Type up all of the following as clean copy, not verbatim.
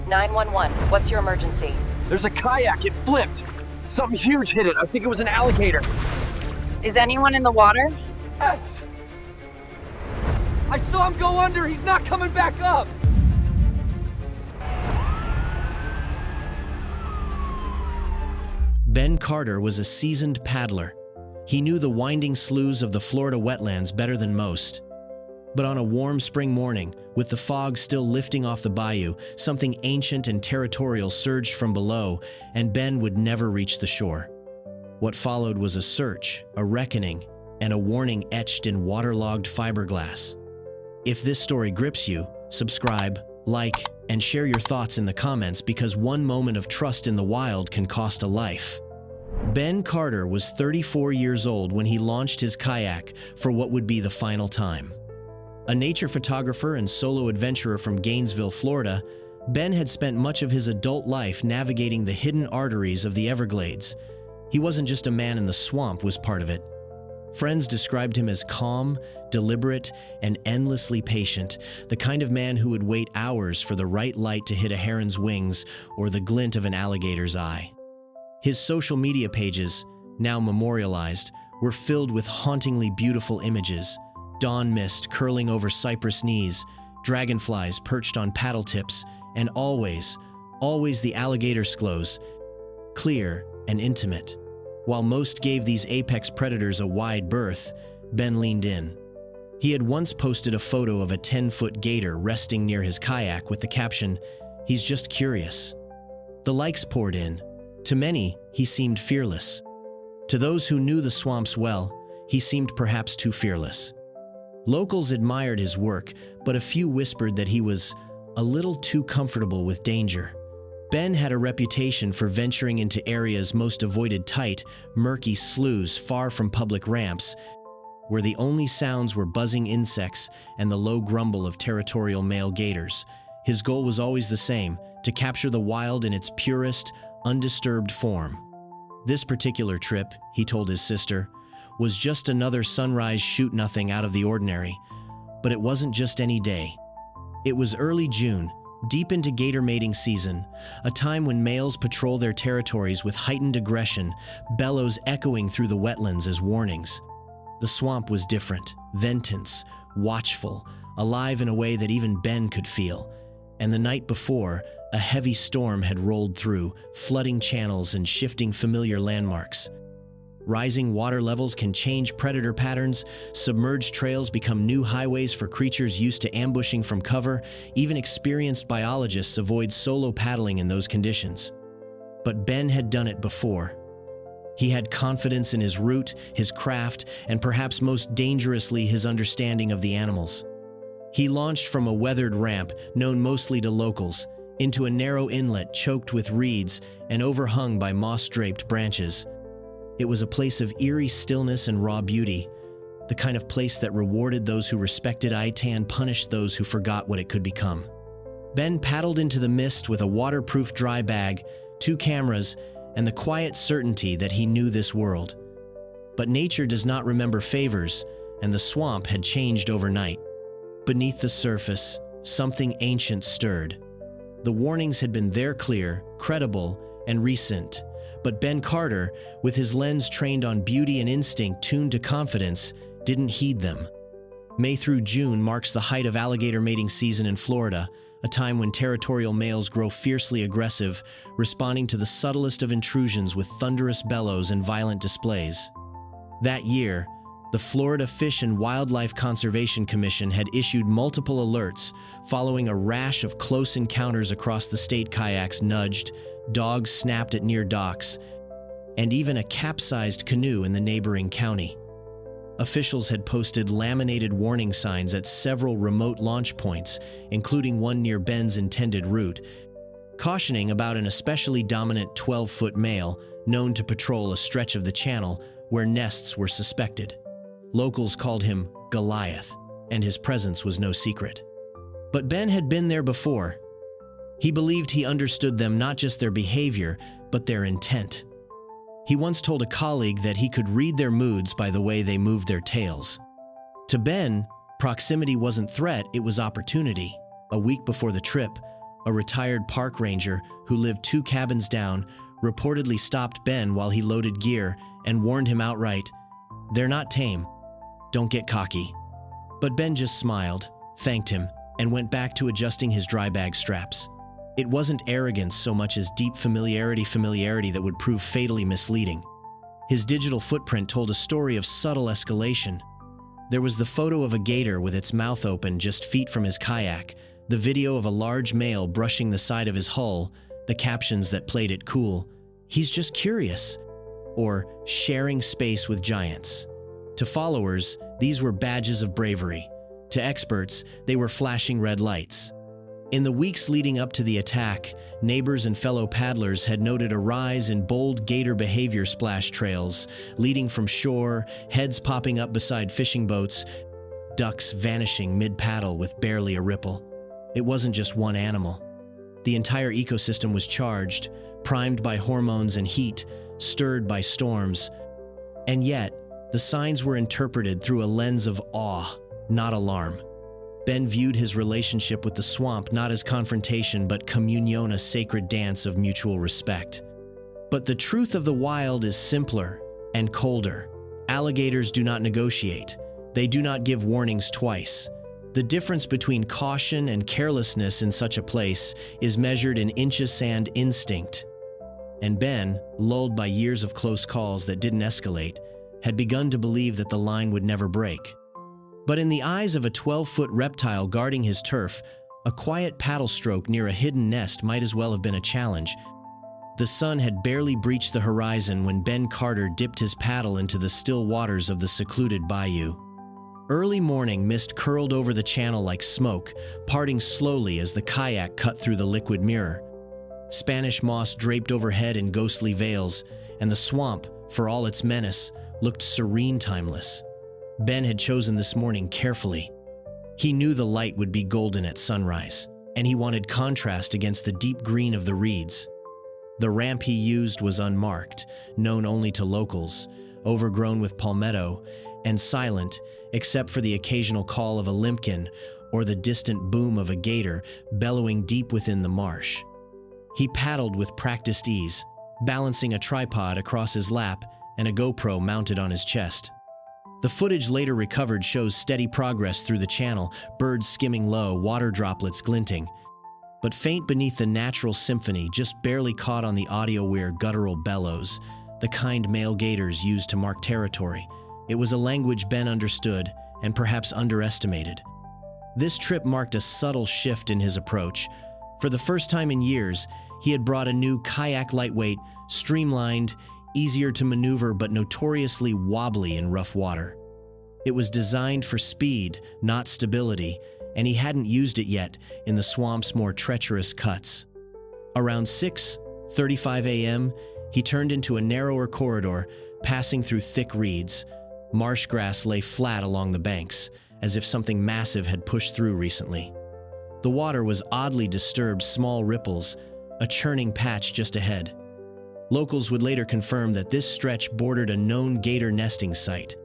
911, what's your emergency? There's a kayak, it flipped. Something huge hit it. I think it was an alligator. Is anyone in the water? Yes! I saw him go under. He's not coming back up. Ben Carter was a seasoned paddler. He knew the winding sloughs of the Florida wetlands better than most. But on a warm spring morning, with the fog still lifting off the bayou, something ancient and territorial surged from below, and Ben would never reach the shore. What followed was a search, a reckoning, and a warning etched in waterlogged fiberglass. If this story grips you, subscribe, like, and share your thoughts in the comments, because one moment of trust in the wild can cost a life. Ben Carter was 34 years old when he launched his kayak for what would be the final time. A nature photographer and solo adventurer from Gainesville, Florida, Ben had spent much of his adult life navigating the hidden arteries of the Everglades. He wasn't just a man in the swamp, was part of it. Friends described him as calm, deliberate, and endlessly patient, the kind of man who would wait hours for the right light to hit a heron's wings or the glint of an alligator's eye. His social media pages, now memorialized, were filled with hauntingly beautiful images: dawn mist curling over cypress knees, dragonflies perched on paddle tips, and always the alligator's glows, clear and intimate. While most gave these apex predators a wide berth, Ben leaned in. He had once posted a photo of a 10-foot gator resting near his kayak with the caption, "He's just curious." The likes poured in. To many, he seemed fearless. To those who knew the swamps well, he seemed perhaps too fearless. Locals admired his work, but a few whispered that he was a little too comfortable with danger. Ben had a reputation for venturing into areas most avoided: tight, murky sloughs far from public ramps, where the only sounds were buzzing insects and the low grumble of territorial male gators. His goal was always the same: to capture the wild in its purest, undisturbed form. This particular trip, he told his sister, was just another sunrise shoot-nothing out of the ordinary. But it wasn't just any day. It was early June, deep into gator mating season, a time when males patrol their territories with heightened aggression, bellows echoing through the wetlands as warnings. The swamp was different, ventense, watchful, alive in a way that even Ben could feel. And the night before, a heavy storm had rolled through, flooding channels and shifting familiar landmarks. Rising water levels can change predator patterns, submerged trails become new highways for creatures used to ambushing from cover. Even experienced biologists avoid solo paddling in those conditions. But Ben had done it before. He had confidence in his route, his craft, and perhaps most dangerously, his understanding of the animals. He launched from a weathered ramp, known mostly to locals, into a narrow inlet choked with reeds and overhung by moss-draped branches. It was a place of eerie stillness and raw beauty, the kind of place that rewarded those who respected it and punished those who forgot what it could become. Ben paddled into the mist with a waterproof dry bag, 2 cameras, and the quiet certainty that he knew this world. But nature does not remember favors, and the swamp had changed overnight. Beneath the surface, something ancient stirred. The warnings had been there, clear, credible, and recent. But Ben Carter, with his lens trained on beauty and instinct tuned to confidence, didn't heed them. May through June marks the height of alligator mating season in Florida, a time when territorial males grow fiercely aggressive, responding to the subtlest of intrusions with thunderous bellows and violent displays. That year, the Florida Fish and Wildlife Conservation Commission had issued multiple alerts following a rash of close encounters across the state. Kayaks nudged, dogs snapped at near docks, and even a capsized canoe in the neighboring county. Officials had posted laminated warning signs at several remote launch points, including one near Ben's intended route, cautioning about an especially dominant 12-foot male known to patrol a stretch of the channel where nests were suspected. Locals called him Goliath, and his presence was no secret. But Ben had been there before. He believed he understood them, not just their behavior, but their intent. He once told a colleague that he could read their moods by the way they moved their tails. To Ben, proximity wasn't threat, it was opportunity. A week before the trip, a retired park ranger who lived 2 cabins down, reportedly stopped Ben while he loaded gear and warned him outright, "They're not tame. Don't get cocky." But Ben just smiled, thanked him, and went back to adjusting his dry bag straps. It wasn't arrogance so much as deep familiarity that would prove fatally misleading. His digital footprint told a story of subtle escalation. There was the photo of a gator with its mouth open just feet from his kayak, the video of a large male brushing the side of his hull, the captions that played it cool, "He's just curious," or "sharing space with giants." To followers, these were badges of bravery. To experts, they were flashing red lights. In the weeks leading up to the attack, neighbors and fellow paddlers had noted a rise in bold gator behavior splash trails, leading from shore, heads popping up beside fishing boats, ducks vanishing mid-paddle with barely a ripple. It wasn't just one animal. The entire ecosystem was charged, primed by hormones and heat, stirred by storms. And yet, the signs were interpreted through a lens of awe, not alarm. Ben viewed his relationship with the swamp not as confrontation but communion, a sacred dance of mutual respect. But the truth of the wild is simpler and colder. Alligators do not negotiate. They do not give warnings twice. The difference between caution and carelessness in such a place is measured in inches and instinct. And Ben, lulled by years of close calls that didn't escalate, had begun to believe that the line would never break. But in the eyes of a 12-foot reptile guarding his turf, a quiet paddle stroke near a hidden nest might as well have been a challenge. The sun had barely breached the horizon when Ben Carter dipped his paddle into the still waters of the secluded bayou. Early morning mist curled over the channel like smoke, parting slowly as the kayak cut through the liquid mirror. Spanish moss draped overhead in ghostly veils, and the swamp, for all its menace, looked serene, timeless. Ben had chosen this morning carefully. He knew the light would be golden at sunrise, and he wanted contrast against the deep green of the reeds. The ramp he used was unmarked, known only to locals, overgrown with palmetto, and silent except for the occasional call of a limpkin or the distant boom of a gator bellowing deep within the marsh. He paddled with practiced ease, balancing a tripod across his lap and a GoPro mounted on his chest. The footage later recovered shows steady progress through the channel, birds skimming low, water droplets glinting. But faint beneath the natural symphony, just barely caught on the audio-weird guttural bellows, the kind male gators used to mark territory. It was a language Ben understood and perhaps underestimated. This trip marked a subtle shift in his approach. For the first time in years, he had brought a new kayak, lightweight, streamlined, easier to maneuver but notoriously wobbly in rough water. It was designed for speed, not stability, and he hadn't used it yet in the swamp's more treacherous cuts. Around 6:35 a.m., he turned into a narrower corridor, passing through thick reeds. Marsh grass lay flat along the banks, as if something massive had pushed through recently. The water was oddly disturbed, small ripples, a churning patch just ahead. Locals would later confirm that this stretch bordered a known gator nesting site.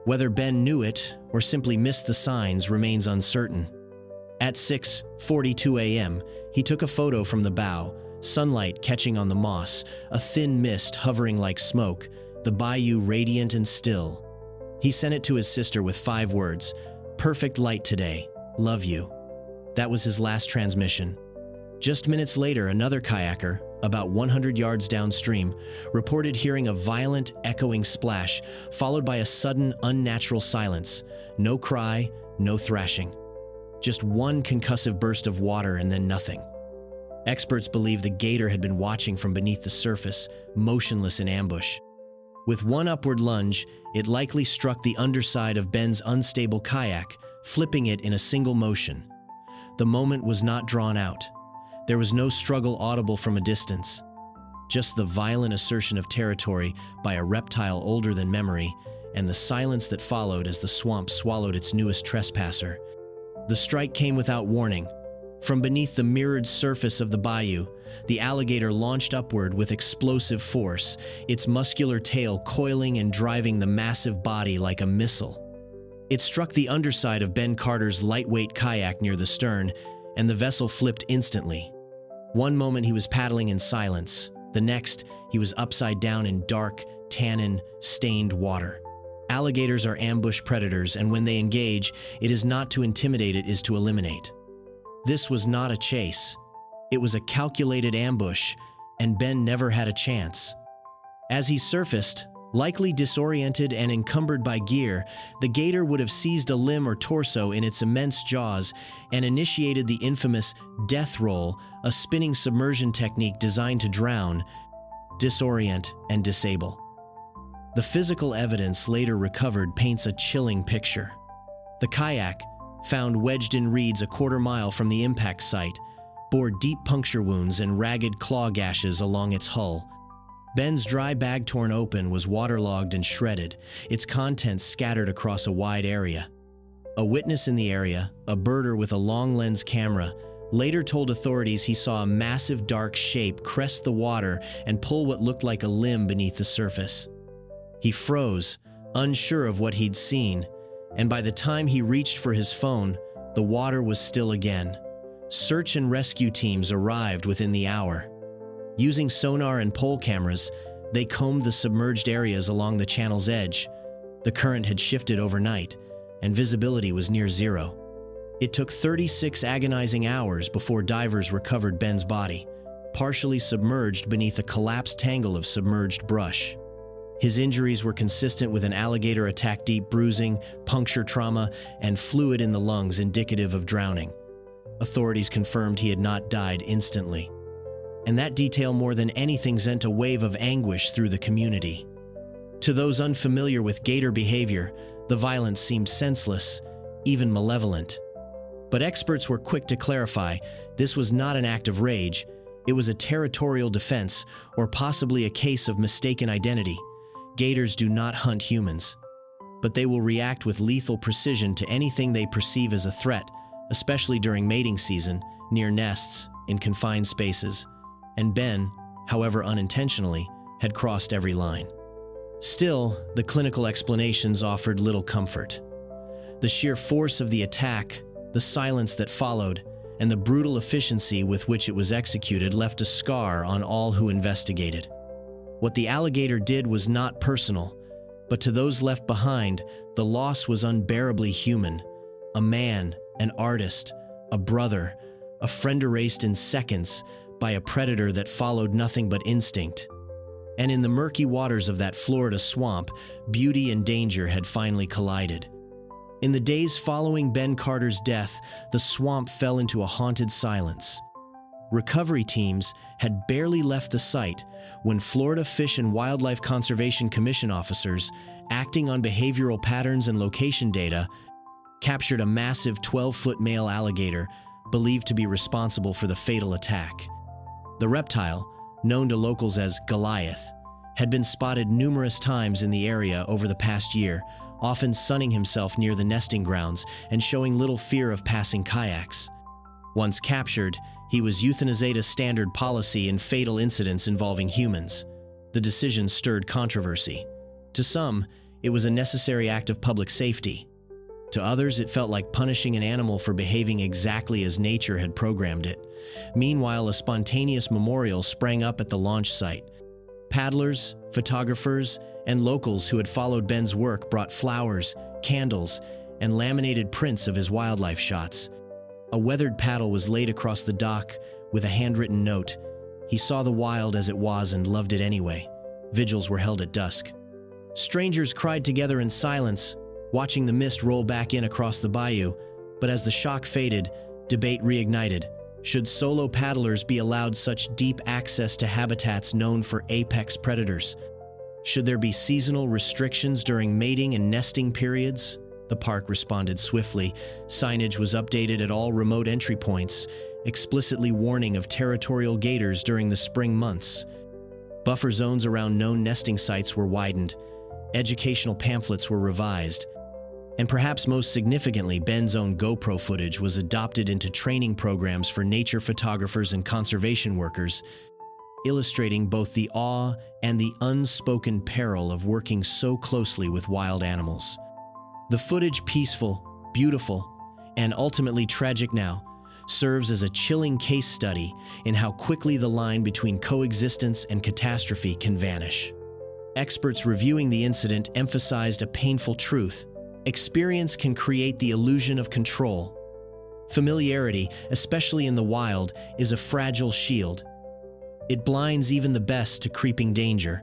Whether Ben knew it or simply missed the signs remains uncertain. At 6:42 a.m., he took a photo from the bow, sunlight catching on the moss, a thin mist hovering like smoke, the bayou radiant and still. He sent it to his sister with 5 words, "Perfect light today, love you." That was his last transmission. Just minutes later, another kayaker, about 100 yards downstream, reported hearing a violent, echoing splash, followed by a sudden, unnatural silence. No cry, no thrashing. Just one concussive burst of water and then nothing. Experts believe the gator had been watching from beneath the surface, motionless in ambush. With one upward lunge, it likely struck the underside of Ben's unstable kayak, flipping it in a single motion. The moment was not drawn out. There was no struggle audible from a distance, just the violent assertion of territory by a reptile older than memory, and the silence that followed as the swamp swallowed its newest trespasser. The strike came without warning. From beneath the mirrored surface of the bayou, the alligator launched upward with explosive force, its muscular tail coiling and driving the massive body like a missile. It struck the underside of Ben Carter's lightweight kayak near the stern, and the vessel flipped instantly. One moment he was paddling in silence, the next he was upside down in dark, tannin-stained water. Alligators are ambush predators, and when they engage, it is not to intimidate, it is to eliminate. This was not a chase. It was a calculated ambush, and Ben never had a chance. As he surfaced, likely disoriented and encumbered by gear, the gator would have seized a limb or torso in its immense jaws and initiated the infamous death roll, a spinning submersion technique designed to drown, disorient, and disable. The physical evidence later recovered paints a chilling picture. The kayak, found wedged in reeds a quarter-mile from the impact site, bore deep puncture wounds and ragged claw gashes along its hull. Ben's dry bag, torn open, was waterlogged and shredded, its contents scattered across a wide area. A witness in the area, a birder with a long-lens camera, later told authorities he saw a massive dark shape crest the water and pull what looked like a limb beneath the surface. He froze, unsure of what he'd seen, and by the time he reached for his phone, the water was still again. Search and rescue teams arrived within the hour. Using sonar and pole cameras, they combed the submerged areas along the channel's edge. The current had shifted overnight, and visibility was near zero. It took 36 agonizing hours before divers recovered Ben's body, partially submerged beneath a collapsed tangle of submerged brush. His injuries were consistent with an alligator attack: deep bruising, puncture trauma, and fluid in the lungs indicative of drowning. Authorities confirmed he had not died instantly. And that detail more than anything sent a wave of anguish through the community. To those unfamiliar with gator behavior, the violence seemed senseless, even malevolent. But experts were quick to clarify this was not an act of rage, it was a territorial defense, or possibly a case of mistaken identity. Gators do not hunt humans, but they will react with lethal precision to anything they perceive as a threat, especially during mating season, near nests, in confined spaces. And Ben, however unintentionally, had crossed every line. Still, the clinical explanations offered little comfort. The sheer force of the attack, the silence that followed, and the brutal efficiency with which it was executed left a scar on all who investigated. What the alligator did was not personal, but to those left behind, the loss was unbearably human. A man, an artist, a brother, a friend erased in seconds by a predator that followed nothing but instinct. And in the murky waters of that Florida swamp, beauty and danger had finally collided. In the days following Ben Carter's death, the swamp fell into a haunted silence. Recovery teams had barely left the site when Florida Fish and Wildlife Conservation Commission officers, acting on behavioral patterns and location data, captured a massive 12-foot male alligator believed to be responsible for the fatal attack. The reptile, known to locals as Goliath, had been spotted numerous times in the area over the past year, often sunning himself near the nesting grounds and showing little fear of passing kayaks. Once captured, he was euthanized as standard policy in fatal incidents involving humans. The decision stirred controversy. To some, it was a necessary act of public safety. To others, it felt like punishing an animal for behaving exactly as nature had programmed it. Meanwhile, a spontaneous memorial sprang up at the launch site. Paddlers, photographers, and locals who had followed Ben's work brought flowers, candles, and laminated prints of his wildlife shots. A weathered paddle was laid across the dock with a handwritten note. He saw the wild as it was and loved it anyway. Vigils were held at dusk. Strangers cried together in silence, watching the mist roll back in across the bayou, but as the shock faded, debate reignited. Should solo paddlers be allowed such deep access to habitats known for apex predators? Should there be seasonal restrictions during mating and nesting periods? The park responded swiftly. Signage was updated at all remote entry points, explicitly warning of territorial gators during the spring months. Buffer zones around known nesting sites were widened. Educational pamphlets were revised. And perhaps most significantly, Ben's own GoPro footage was adopted into training programs for nature photographers and conservation workers, illustrating both the awe and the unspoken peril of working so closely with wild animals. The footage, peaceful, beautiful, and ultimately tragic now, serves as a chilling case study in how quickly the line between coexistence and catastrophe can vanish. Experts reviewing the incident emphasized a painful truth: experience can create the illusion of control. Familiarity, especially in the wild, is a fragile shield. It blinds even the best to creeping danger.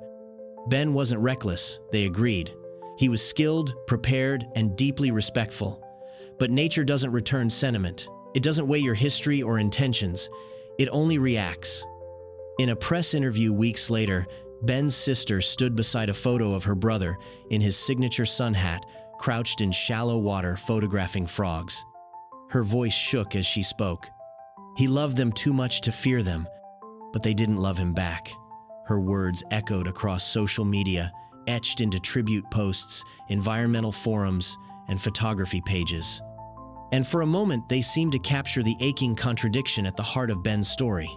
Ben wasn't reckless, they agreed. He was skilled, prepared, and deeply respectful. But nature doesn't return sentiment. It doesn't weigh your history or intentions. It only reacts. In a press interview weeks later, Ben's sister stood beside a photo of her brother in his signature sun hat, crouched in shallow water photographing frogs. Her voice shook as she spoke. He loved them too much to fear them, but they didn't love him back. Her words echoed across social media, etched into tribute posts, environmental forums, and photography pages. And for a moment, they seemed to capture the aching contradiction at the heart of Ben's story.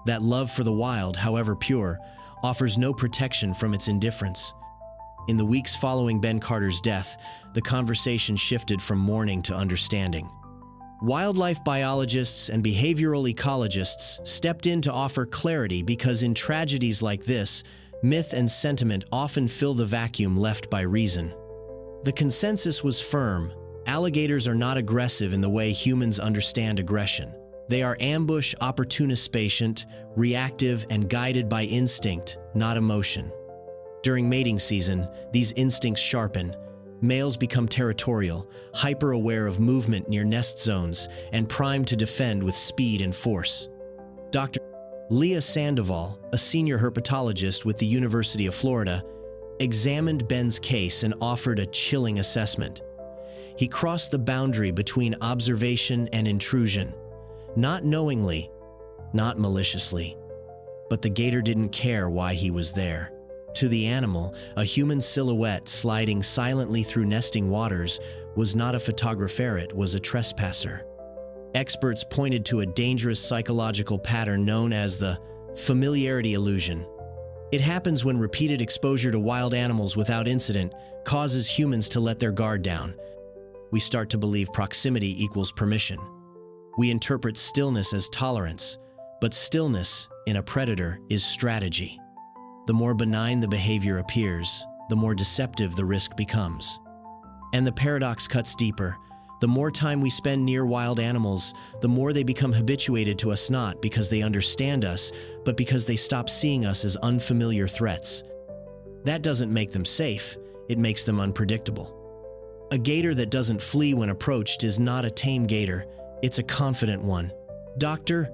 That love for the wild, however pure, offers no protection from its indifference. In the weeks following Ben Carter's death, the conversation shifted from mourning to understanding. Wildlife biologists and behavioral ecologists stepped in to offer clarity because in tragedies like this, myth and sentiment often fill the vacuum left by reason. The consensus was firm: alligators are not aggressive in the way humans understand aggression. They are ambush, opportunist, patient, reactive, and guided by instinct, not emotion. During mating season, these instincts sharpen. Males become territorial, hyper-aware of movement near nest zones, and primed to defend with speed and force. Dr. Leah Sandoval, a senior herpetologist with the University of Florida, examined Ben's case and offered a chilling assessment. He crossed the boundary between observation and intrusion, not knowingly, not maliciously. But the gator didn't care why he was there. To the animal, a human silhouette sliding silently through nesting waters was not a photographer, it was a trespasser. Experts pointed to a dangerous psychological pattern known as the familiarity illusion. It happens when repeated exposure to wild animals without incident causes humans to let their guard down. We start to believe proximity equals permission. We interpret stillness as tolerance, but stillness in a predator is strategy. The more benign the behavior appears, the more deceptive the risk becomes. And the paradox cuts deeper. The more time we spend near wild animals, the more they become habituated to us, not because they understand us, but because they stop seeing us as unfamiliar threats. That doesn't make them safe, it makes them unpredictable. A gator that doesn't flee when approached is not a tame gator, it's a confident one. Dr.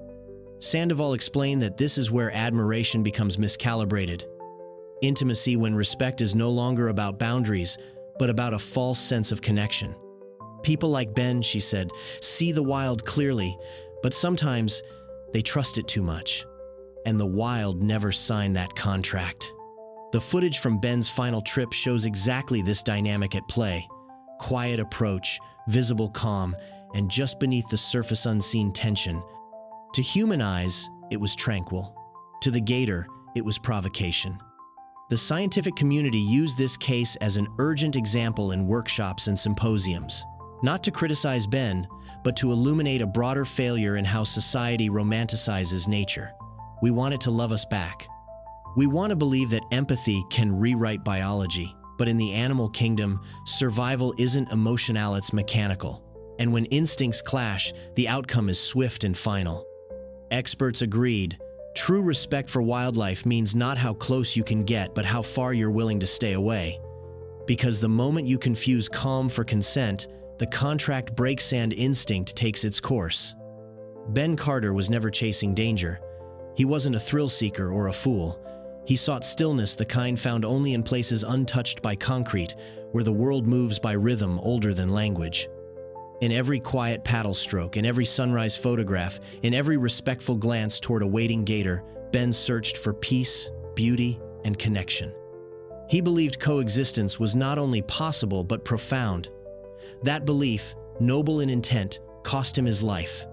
Sandoval explained that this is where admiration becomes miscalibrated. Intimacy when respect is no longer about boundaries, but about a false sense of connection. People like Ben, she said, see the wild clearly, but sometimes they trust it too much. And the wild never signed that contract. The footage from Ben's final trip shows exactly this dynamic at play. Quiet approach, visible calm, and just beneath the surface unseen tension. To human eyes, it was tranquil. To the gator, it was provocation. The scientific community used this case as an urgent example in workshops and symposiums. Not to criticize Ben, but to illuminate a broader failure in how society romanticizes nature. We want it to love us back. We want to believe that empathy can rewrite biology, but in the animal kingdom, survival isn't emotional, it's mechanical. And when instincts clash, the outcome is swift and final. Experts agreed. True respect for wildlife means not how close you can get, but how far you're willing to stay away. Because the moment you confuse calm for consent, the contract breaks and instinct takes its course. Ben Carter was never chasing danger. He wasn't a thrill seeker or a fool. He sought stillness, the kind found only in places untouched by concrete, where the world moves by rhythm older than language. In every quiet paddle stroke, in every sunrise photograph, in every respectful glance toward a waiting gator, Ben searched for peace, beauty, and connection. He believed coexistence was not only possible but profound. That belief, noble in intent, cost him his life.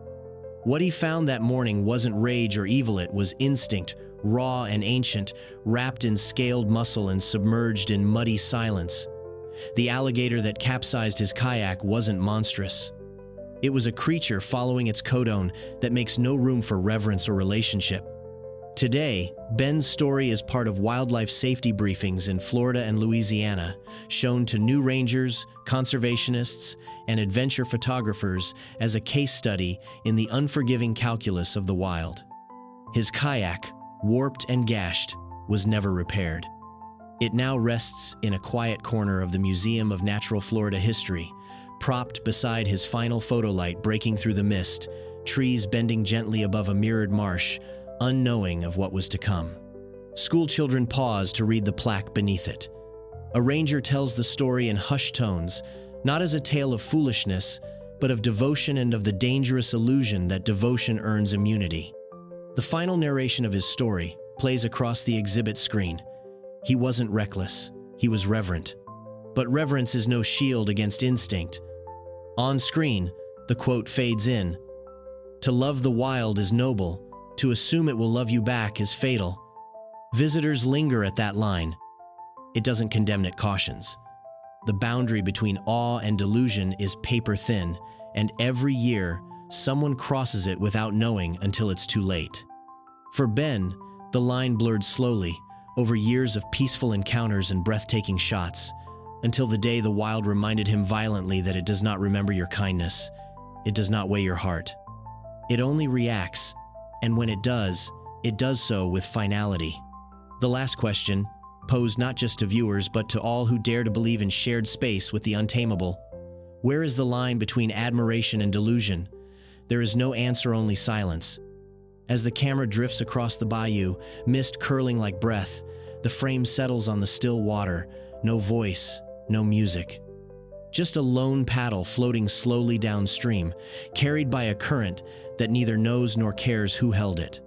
What he found that morning wasn't rage or evil, it was instinct, raw and ancient, wrapped in scaled muscle and submerged in muddy silence. The alligator that capsized his kayak wasn't monstrous. It was a creature following its codone that makes no room for reverence or relationship. Today, Ben's story is part of wildlife safety briefings in Florida and Louisiana, shown to new rangers, conservationists, and adventure photographers as a case study in the unforgiving calculus of the wild. His kayak, warped and gashed, was never repaired. It now rests in a quiet corner of the Museum of Natural Florida History, propped beside his final photolight breaking through the mist, trees bending gently above a mirrored marsh, unknowing of what was to come. Schoolchildren pause to read the plaque beneath it. A ranger tells the story in hushed tones, not as a tale of foolishness, but of devotion and of the dangerous illusion that devotion earns immunity. The final narration of his story plays across the exhibit screen. He wasn't reckless, he was reverent. But reverence is no shield against instinct. On screen, the quote fades in. To love the wild is noble, to assume it will love you back is fatal. Visitors linger at that line. It doesn't condemn, it cautions. The boundary between awe and delusion is paper thin, and every year, someone crosses it without knowing until it's too late. For Ben, the line blurred slowly, over years of peaceful encounters and breathtaking shots, until the day the wild reminded him violently that it does not remember your kindness, it does not weigh your heart. It only reacts, and when it does so with finality. The last question, posed not just to viewers but to all who dare to believe in shared space with the untamable. Where is the line between admiration and delusion? There is no answer, only silence. As the camera drifts across the bayou, mist curling like breath, the frame settles on the still water, no voice, no music. Just a lone paddle floating slowly downstream, carried by a current that neither knows nor cares who held it.